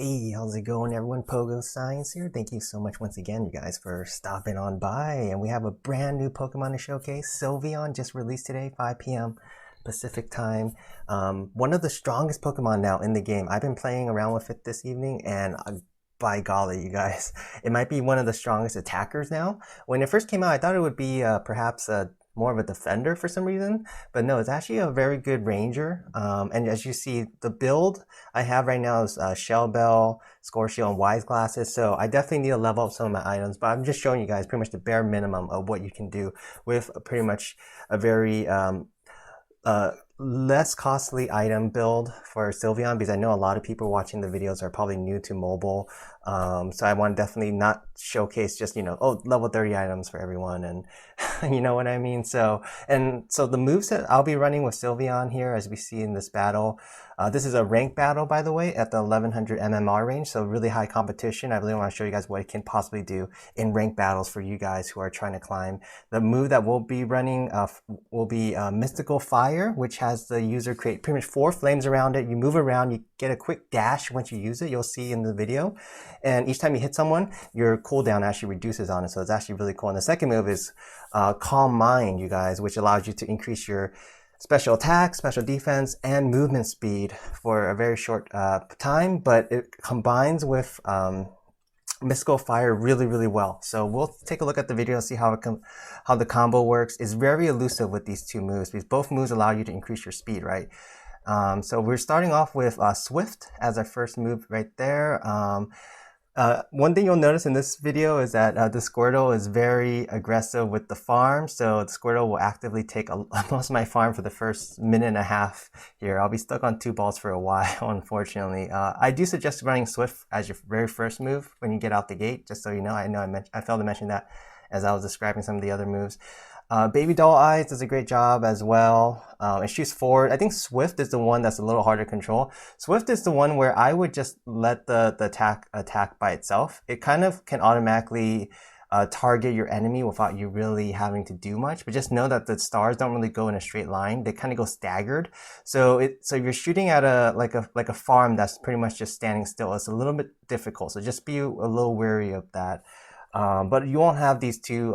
Hey, how's it going, everyone? Pogo Science here. Thank you so much once again, you guys, for stopping on by. And we have a brand new Pokemon to showcase. Sylveon just released today, 5 p.m. Pacific time. One of the strongest Pokemon now in the game. I've been playing around with it this evening, and by golly, you guys, it might be one of the strongest attackers now. When it first came out, I thought it would be perhaps more of a defender for some reason, but no, it's actually a very good ranger. And as you see, the build I have right now is Shell Bell, Score Shield, and Wise Glasses. So I definitely need to level up some of my items, but I'm just showing you guys pretty much the bare minimum of what you can do with pretty much a very less costly item build for Sylveon, because I know a lot of people watching the videos are probably new to mobile. So I want to definitely not showcase just, oh, level 30 items for everyone, and you know what I mean? So the moveset I'll be running with Sylveon here, as we see in this battle. This is a ranked battle, by the way, at the 1100 MMR range, so really high competition. I really want to show you guys what it can possibly do in ranked battles for you guys who are trying to climb. The move that we'll be running will be Mystical Fire, which has the user create pretty much 4 flames around it. You move around, you get a quick dash once you use it, you'll see in the video. And each time you hit someone, your cooldown actually reduces on it, so it's actually really cool. And the second move is Calm Mind, you guys, which allows you to increase your special attack, special defense, and movement speed for a very short time, but it combines with Mystical Fire really well. So we'll take a look at the video, see how the combo works. It's very elusive with these two moves, because both moves allow you to increase your speed, right? So we're starting off with Swift as our first move right there. One thing you'll notice in this video is that the Squirtle is very aggressive with the farm, so the Squirtle will actively take most of my farm for the first minute and a half here. I'll be stuck on 2 balls for a while, unfortunately. I do suggest running Swift as your very first move when you get out the gate, just so you know. I failed to mention that as I was describing some of the other moves. Baby Doll Eyes does a great job as well. It shoots forward. I think Swift is the one that's a little harder to control. Swift is the one where I would just let the attack by itself. It kind of can automatically target your enemy without you really having to do much. But just know that the stars don't really go in a straight line. They kind of go staggered. So you're shooting at like a farm that's pretty much just standing still. It's a little bit difficult. So just be a little wary of that. But you won't have these two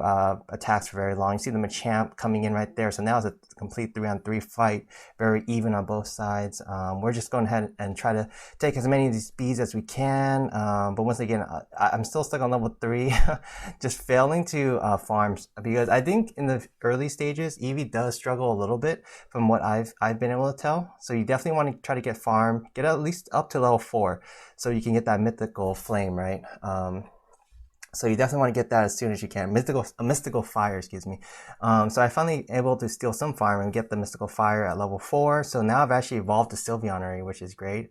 attacks for very long. You see the Machamp coming in right there. So now it's a complete 3-on-3 fight, very even on both sides. We're just going ahead and try to take as many of these speeds as we can. But once again, I'm still stuck on level 3, just failing to farm, because I think in the early stages, Eevee does struggle a little bit from what I've been able to tell. So you definitely want to try to get farm, get at least up to level 4, so you can get that mythical flame, right? So you definitely want to get that as soon as you can. Mystical Fire, excuse me. So I finally able to steal some farm and get the Mystical Fire at level 4. So now I've actually evolved to Sylveon already, which is great.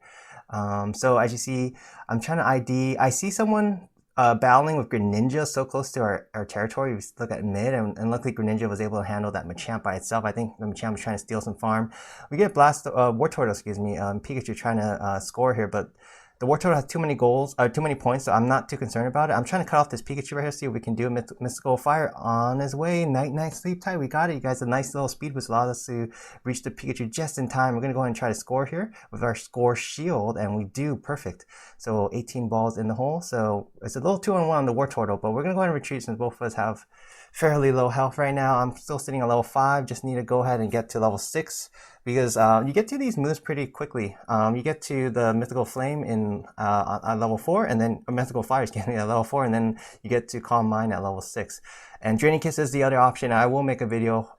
So as you see, I'm trying to ID. I see someone battling with Greninja so close to our territory. We look at mid, and luckily Greninja was able to handle that Machamp by itself. I think the Machamp was trying to steal some farm. We get Wartortle, excuse me, Pikachu trying to score here, but the Wartortle has too many points, so I'm not too concerned about it. I'm trying to cut off this Pikachu right here, see what we can do. Mystical Fire on his way. Night, sleep tight. We got it, you guys. A nice little speed boost allowed us to reach the Pikachu just in time. We're going to go ahead and try to score here with our Score Shield, and we do. Perfect. So 18 balls in the hole. So it's a little 2-on-1 on the Wartortle, but we're going to go ahead and retreat since both of us have fairly low health right now. I'm still sitting at level 5. Just need to go ahead and get to level 6, because you get to these moves pretty quickly. You get to the Mythical Flame at level 4, and then Mythical Fire is getting at level 4, and then you get to Calm Mind at level 6. And Draining Kiss is the other option. I will make a video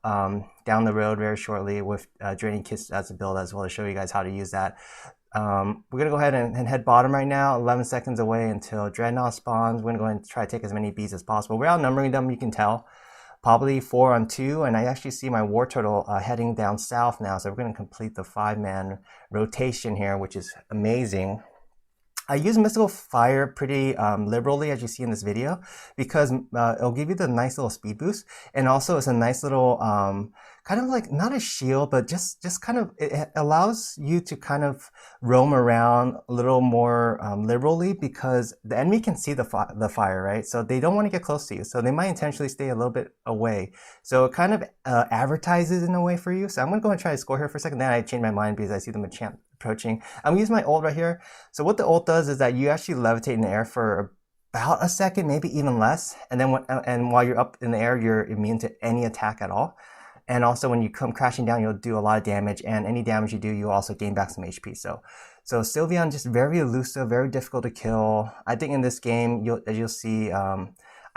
down the road very shortly with Draining Kiss as a build as well, to show you guys how to use that. We're going to go ahead and head bottom right now, 11 seconds away until Dreadnought spawns. We're going to go ahead and try to take as many bees as possible. We're outnumbering them, you can tell. Probably 4-on-2, and I actually see my Wartortle heading down south now, so we're going to complete the 5-man rotation here, which is amazing. I use Mystical Fire pretty liberally, as you see in this video, because it'll give you the nice little speed boost, and also it's a nice little kind of like, not a shield, but just kind of, it allows you to kind of roam around a little more liberally, because the enemy can see the fire, right? So they don't want to get close to you, so they might intentionally stay a little bit away. So it kind of advertises in a way for you. So I'm going to go and try to score here for a second. Then I change my mind because I see the Machamp approaching. I'm gonna use my ult right here. So what the ult does is that you actually levitate in the air for about a second, maybe even less, and then while you're up in the air, you're immune to any attack at all. And also when you come crashing down, you'll do a lot of damage, and any damage you do, you also gain back some HP. So Sylveon just very elusive, very difficult to kill. I think in this game, you'll see,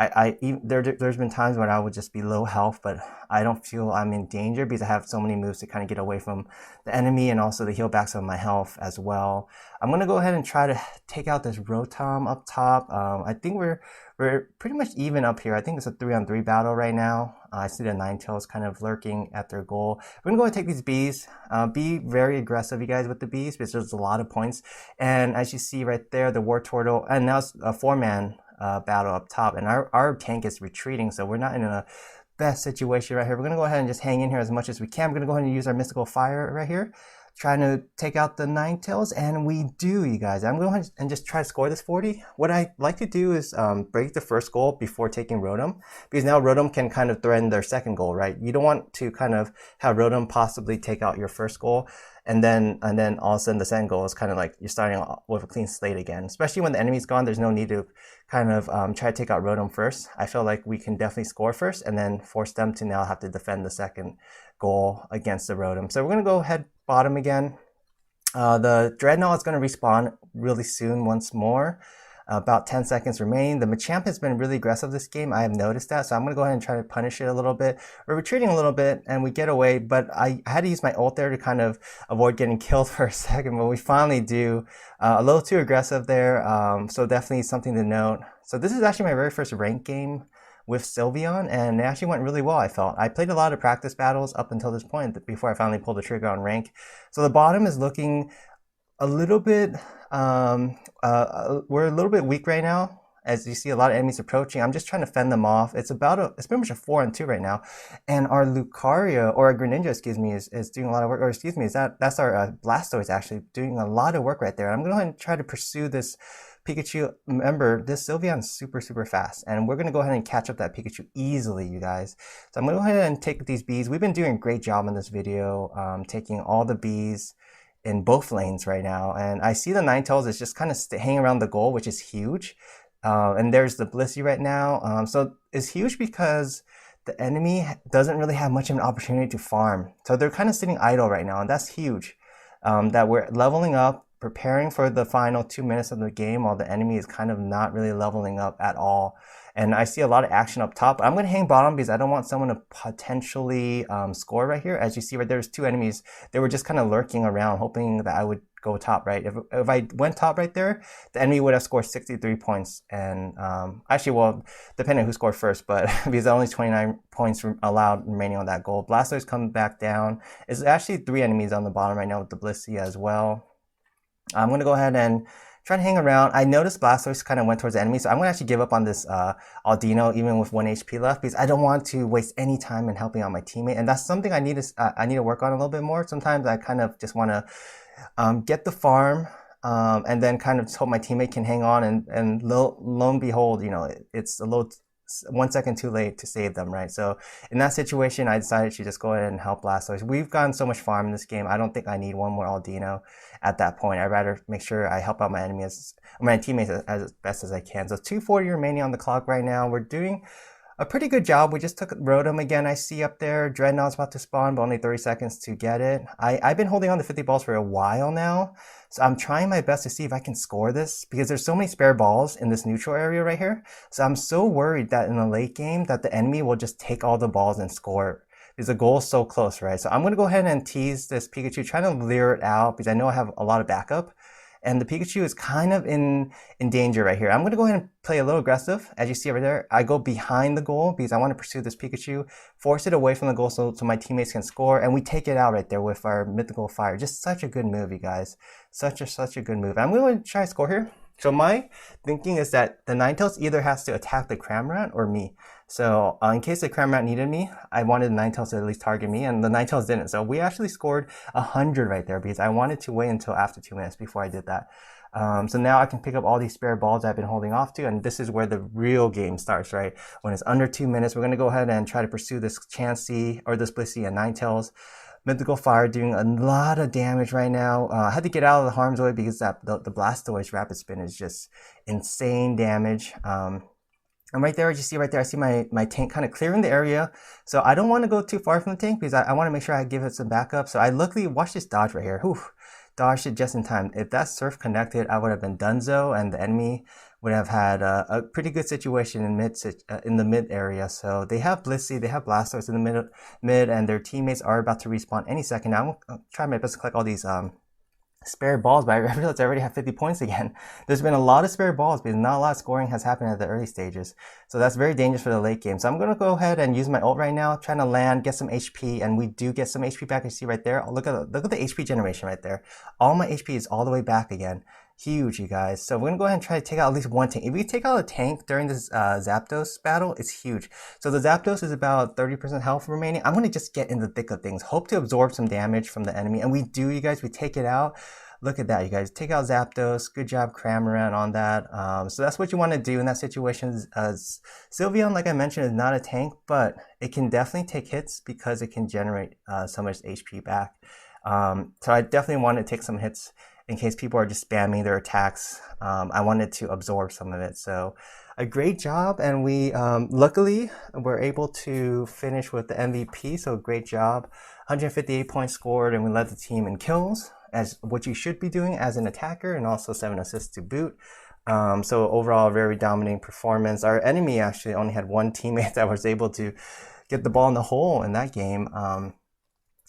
there's been times when I would just be low health, but I don't feel I'm in danger because I have so many moves to kind of get away from the enemy and also to heal back some of my health as well. I'm gonna go ahead and try to take out this Rotom up top. I think we're pretty much even up here. I think it's a 3-on-3 battle right now. I see the Ninetales kind of lurking at their goal. We're gonna go ahead and take these bees. Be very aggressive, you guys, with the bees because there's a lot of points. And as you see right there, the Wartortle, and now it's a 4-man battle up top, and our tank is retreating, so we're not in a best situation right here. We're gonna go ahead and just hang in here as much as we can. We're gonna go ahead and use our mystical fire right here, trying to take out the Ninetales, and we do, you guys. I'm going to go ahead and just try to score this 40. What I like to do is break the first goal before taking Rotom, because now Rotom can kind of threaten their second goal, right? You don't want to kind of have Rotom possibly take out your first goal, and then all of a sudden the second goal is kind of like you're starting with a clean slate again. Especially when the enemy's gone, there's no need to kind of try to take out Rotom first. I feel like we can definitely score first and then force them to now have to defend the second goal against the Rotom. So we're going to go ahead bottom again. The Dreadnought is going to respawn really soon once more. About 10 seconds remain. The Machamp has been really aggressive this game. I have noticed that, so I'm going to go ahead and try to punish it a little bit. We're retreating a little bit, and we get away, but I had to use my ult there to kind of avoid getting killed for a second, but we finally do. A little too aggressive there, so definitely something to note. So this is actually my very first ranked game with Sylveon, and it actually went really well, I felt. I played a lot of practice battles up until this point before I finally pulled the trigger on rank. So the bottom is looking a little bit, we're a little bit weak right now. As you see a lot of enemies approaching, I'm just trying to fend them off. It's pretty much a 4-on-2 right now. And our Lucario, or our Greninja, excuse me, is doing a lot of work, or excuse me, that's our Blastoise actually doing a lot of work right there. I'm going to go ahead and try to pursue this Pikachu. Remember, this Sylveon is super, super fast, and we're going to go ahead and catch up that Pikachu easily, you guys. So I'm going to go ahead and take these bees. We've been doing a great job in this video, taking all the bees in both lanes right now, and I see the Ninetales is just kind of hanging around the goal, which is huge. And there's the Blissey right now. So it's huge because the enemy doesn't really have much of an opportunity to farm. So they're kind of sitting idle right now, and that's huge. That we're leveling up, preparing for the final 2 minutes of the game while the enemy is kind of not really leveling up at all. And I see a lot of action up top. I'm going to hang bottom because I don't want someone to potentially score right here. As you see right there's 2 enemies. They were just kind of lurking around, hoping that I would go top right. If I went top right there, the enemy would have scored 63 points. And actually, well, depending on who scored first, but because only 29 points allowed remaining on that goal. Blastoise comes back down. It's actually 3 enemies on the bottom right now with the Blissey as well. I'm going to go ahead and try to hang around. I noticed Blastoise kind of went towards the enemy, so I'm going to actually give up on this Aldino even with 1 HP left because I don't want to waste any time in helping out my teammate, and that's something I need to work on a little bit more. Sometimes I kind of just want to get the farm and then kind of just hope my teammate can hang on, and lo and behold, you know, it's a little 1 second too late to save them, right? So in that situation, I decided to just go ahead and help Blastoise. We've gotten so much farm in this game. I don't think I need 1 more Aldino at that point. I'd rather make sure I help out my teammates as best as I can. So 240 remaining on the clock right now. We're doing a pretty good job. We just took Rotom again. I see up there Dreadnought's about to spawn, but only 30 seconds to get it. I've been holding on to 50 balls for a while now, so I'm trying my best to see if I can score this because there's so many spare balls in this neutral area right here. So I'm so worried that in the late game that the enemy will just take all the balls and score because the goal is so close, right? So I'm going to go ahead and tease this Pikachu, trying to lure it out because I know I have a lot of backup. And the Pikachu is kind of in danger right here. I'm going to go ahead and play a little aggressive. As you see over there, I go behind the goal because I want to pursue this Pikachu, force it away from the goal so my teammates can score, and we take it out right there with our mythical fire. Just such a good move, you guys. Such a good move. I'm going to try to score here. So my thinking is that the Ninetales either has to attack the Cramorant or me. So in case the Cramorant needed me, I wanted the Ninetales to at least target me, and the Ninetales didn't. So we actually scored 100 right there because I wanted to wait until after 2 minutes before I did that. So now I can pick up all these spare balls I've been holding off to, and this is where the real game starts, right? When it's under 2 minutes, we're going to go ahead and try to pursue this Chansey or this Blissey and Ninetales. Mythical Fire doing a lot of damage right now. I had to get out of the harm's way because the Blastoise Rapid Spin is just insane damage. And right there, as you see right there, I see my tank kind of clearing the area. So I don't want to go too far from the tank because I want to make sure I give it some backup. So I luckily, watch this dodge right here. Whew, dodged it just in time. If that Surf connected, I would have been donezo, and the enemy would have had a pretty good situation in the mid area. So they have Blissey, they have Blastoise in the mid, and their teammates are about to respawn any second. Now I'm trying my best to collect all these spare balls, but I realized I already have 50 points again. There's been a lot of spare balls because not a lot of scoring has happened at the early stages. So that's very dangerous for the late game. So I'm going to go ahead and use my ult right now, trying to land, get some HP, and we do get some HP back. You see right there. Look at the HP generation right there. All my HP is all the way back again. Huge, you guys. So we're going to go ahead and try to take out at least one tank. If we take out a tank during this Zapdos battle, it's huge. So the Zapdos is about 30% health remaining. I'm going to just get in the thick of things. Hope to absorb some damage from the enemy. And we do, you guys. We take it out. Look at that, you guys. Take out Zapdos. Good job, Cramorant, on that. So that's what you want to do in that situation. Sylveon, like I mentioned, is not a tank, but it can definitely take hits because it can generate so much HP back. So I definitely want to take some hits in case people are just spamming their attacks. I wanted to absorb some of it. So a great job, and we luckily were able to finish with the MVP. So great job. 158 points scored, and we led the team in kills, as what you should be doing as an attacker, and also 7 assists to boot. So overall, very dominating performance. Our enemy actually only had one teammate that was able to get the ball in the hole in that game.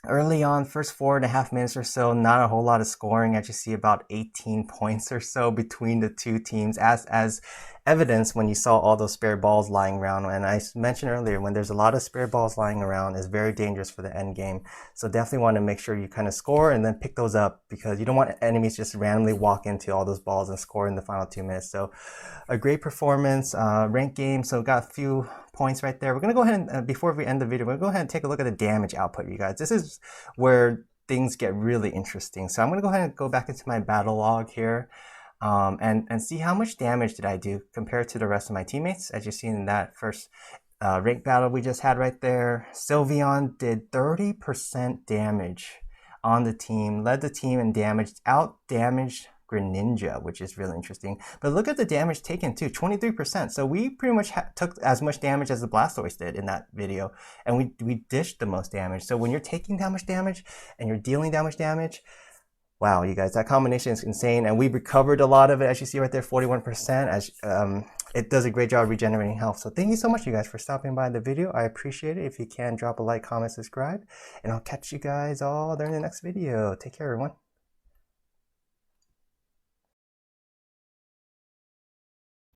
Early on, first 4.5 minutes or so, not a whole lot of scoring. As you see, about 18 points or so between the two teams, as evidence when you saw all those spare balls lying around. And I mentioned earlier, when there's a lot of spare balls lying around, it's very dangerous for the end game. So definitely want to make sure you kind of score and then pick those up, because you don't want enemies just randomly walk into all those balls and score in the final 2 minutes. So a great performance, ranked game. So got a few points right there. We're going to go ahead and, before we end the video, we're going to go ahead and take a look at the damage output, you guys. This is where things get really interesting. So I'm going to go ahead and go back into my battle log here. And see how much damage did I do compared to the rest of my teammates. As you see in that first ranked battle we just had right there, Sylveon did 30% damage on the team, led the team in damage, out-damaged Greninja, which is really interesting. But look at the damage taken too, 23%. So we pretty much took as much damage as the Blastoise did in that video, and we dished the most damage. So when you're taking that much damage and you're dealing that much damage, wow, you guys, that combination is insane. And we recovered a lot of it, as you see right there, 41%. As it does a great job regenerating health. So thank you so much, you guys, for stopping by the video. I appreciate it. If you can, drop a like, comment, subscribe, and I'll catch you guys all during the next video. Take care, everyone.